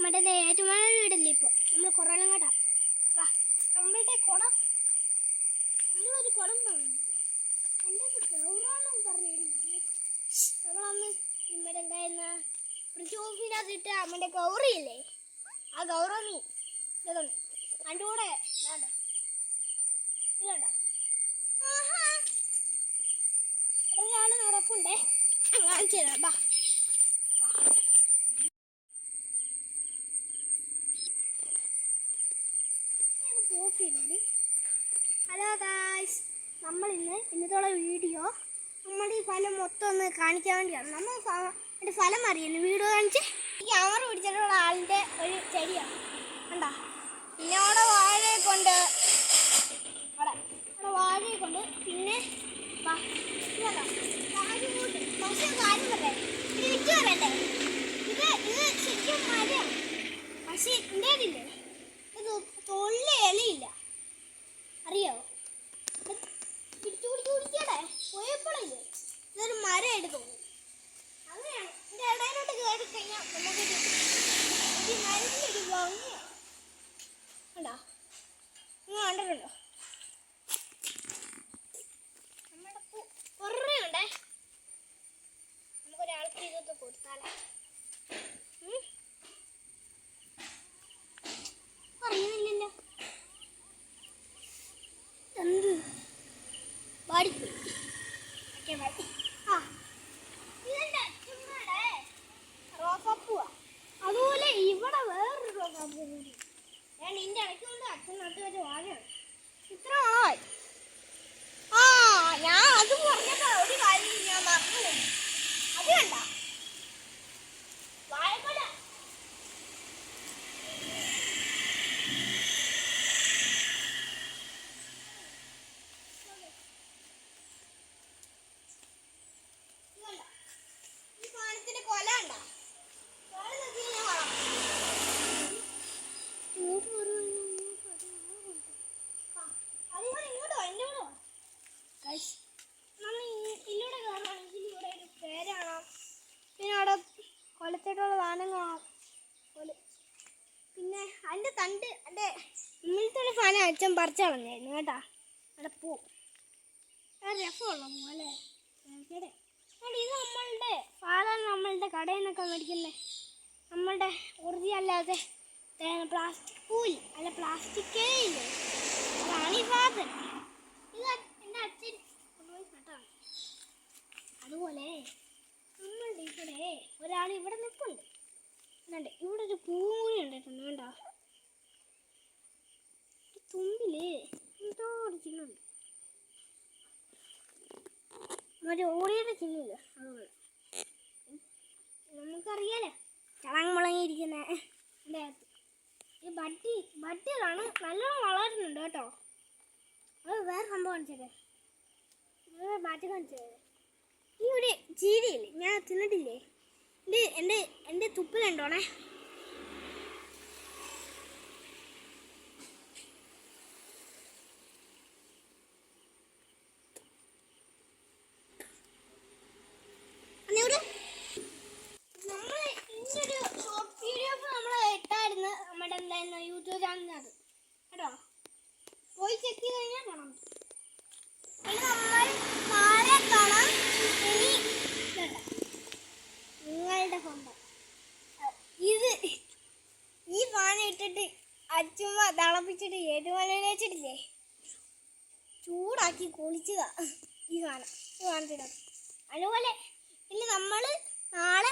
മറ്റേ ഏറ്റുമാനൂർ വീടല്ലേ ഇപ്പോൾ നമ്മൾ കുറേലും കേട്ടാ വാ നമ്മളുടെ കുടം നമ്മളൊരു കുടം എൻ്റെ ഗൗറാണെന്ന് പറഞ്ഞിരുന്നു നമ്മളന്ന് ഇവിടെ എന്തായിരുന്ന ഫ്രിഡ്ജ് ഓഫിനകത്തിട്ട് അമ്മൻ്റെ ഗൗറിയില്ലേ ആ ഗൗറമീൻ ഇതുണ്ട് അതിൻ്റെ കൂടെ ഇതാണ്ട് ഇതുണ്ടോ ആഹാ ഒരാൾ നടക്കണ്ടേ കാണിച്ചു തരാം ബാ ഹലോ ഗായ്സ് ഇന്നത്തോളം വീഡിയോ നമ്മുടെ ഈ ഫലം മൊത്തം ഒന്ന് കാണിക്കാൻ വേണ്ടിയാണ് നമ്മൾ എൻ്റെ ഫലം അറിയുന്നു വീഡിയോ കാണിച്ച് ഈ ക്യാമറ പിടിച്ചിട്ടുള്ള ആളിൻ്റെ ഒരു ചെടിയാണ് കണ്ടാ പിന്നെ അവിടെ വാഴയെ കൊണ്ട് പിന്നെ പക്ഷേ കാര്യം പറയേ ഇത് വിറ്റ് പറയട്ടെ ഇത് ശരിക്കും മരമാണ് പക്ഷേ ഇന്ത്യയിലില്ലേ ഇത് തൊള്ള ഇലയില്ല അറിയോ പിടിക്കടേ പോയപ്പോഴില്ലേ ഇതൊരു മരമായിട്ട് തോന്നും അങ്ങനെയാണ് ഇതിൻ്റെ ഇടയിലോട്ട് കയറി കഴിഞ്ഞാൽ നമുക്കൊരു ഈ മരത്തിൻ്റെ ഒരു ഭംഗിയാണ് കണ്ടോ നിങ്ങൾ കണ്ടിട്ടുണ്ടോ നമ്മുടെ കുറേ ഉണ്ടേ നമുക്കൊരാൾക്ക് ഇതൊക്കെ കൊടുത്താലേ അറിയുന്നില്ലല്ലോ എന്ത് വാടിപ്പോയി ആ ഇതെൻ്റെ അച്ഛമ്മയുടെ റോസാപ്പൂവാ അതുപോലെ ഇവിടെ വേറൊരു റോസാപ്പൂ കൂടി ഞാൻ ഇതിൻ്റെ ഇടയ്ക്ക് കൊണ്ട് അച്ഛൻ നട്ട് വെച്ച വാഴയാണ് ഇത്ര ആയി ആ ഞാൻ അത് പറഞ്ഞപ്പോൾ ഒരു കാര്യം ഞാൻ മറന്നു അത് കണ്ട വാഴക്കൊല കൊലത്തിട്ടുള്ള സാധനങ്ങളാണ് പിന്നെ അതിൻ്റെ തണ്ട് എൻ്റെ ഇമ്മലത്തുള്ള സാധനം അച്ഛൻ പറിച്ചു കളഞ്ഞായിരുന്നു കേട്ടാ അവിടെ പൂ രസമുള്ള പൂ അല്ലേ ഇത് നമ്മളുടെ സാധാരണ നമ്മളുടെ കടയിൽ നിന്നൊക്കെ മേടിക്കുന്നത് നമ്മളുടെ ഉറുതി അല്ലാതെ പ്ലാസ്റ്റിക് പൂല് അല്ല പ്ലാസ്റ്റിക്കേ ഇല്ലേ അതാണ് ഈ സാധനം ഇത് എൻ്റെ അച്ഛൻ കൊണ്ടുപോയി നട്ടാണ് അതുപോലെ നമ്മളുടെ ഇവിടെ ഒരാൾ ഇവിടെ നിൽപ്പുണ്ട് എന്നിട്ട് ഇവിടെ ഒരു പൂവും കൂടി ഉണ്ടായിട്ടുണ്ട് വേണ്ട തുമ്പില് എന്തോ ഒരു ചിഹ്നമുണ്ട് മറ്റേ ഓടിയുടെ ചിഹ്നമില്ല അതുപോലെ നമുക്കറിയാലോ ചളങ്ങ് മുളങ്ങിയിരിക്കുന്ന എൻ്റെ അകത്ത് ഈ ബട്ടികളാണ് നല്ലോണം വളരുന്നുണ്ട് കേട്ടോ അത് വേറെ സംഭവം കാണിച്ചത് മാറ്റി കാണിച്ചത് ഈ ഒരു ചീരയില്ലേ ഞാൻ തിന്നിട്ടില്ലേ എൻ്റെ തുപ്പിലുണ്ടോണേ നമ്മൾ ഇന്നൊരു ഷോർട്ട് വീഡിയോസ് നമ്മൾ ഇട്ടായിരുന്നു നമ്മുടെ എന്തായിരുന്നു യൂട്യൂബ് ചാനലിനകത്ത് കേട്ടോ പോയി ചെക്ക് ചെയ്ത് കഴിഞ്ഞാൽ കാണാം നമ്മൾ നാളെ കാണാം ഇനി നിങ്ങളുടെ സ്വന്തം ഇത് ഈ സാധനം ഇട്ടിട്ട് അച്ചുമ്മ തിളപ്പിച്ചിട്ട് ഏറ്റുമലയിൽ വെച്ചിട്ടില്ലേ ചൂടാക്കി കുളിച്ചതാ ഈ സാധനത്തിനകത്ത് അതുപോലെ ഇനി നമ്മൾ നാളെ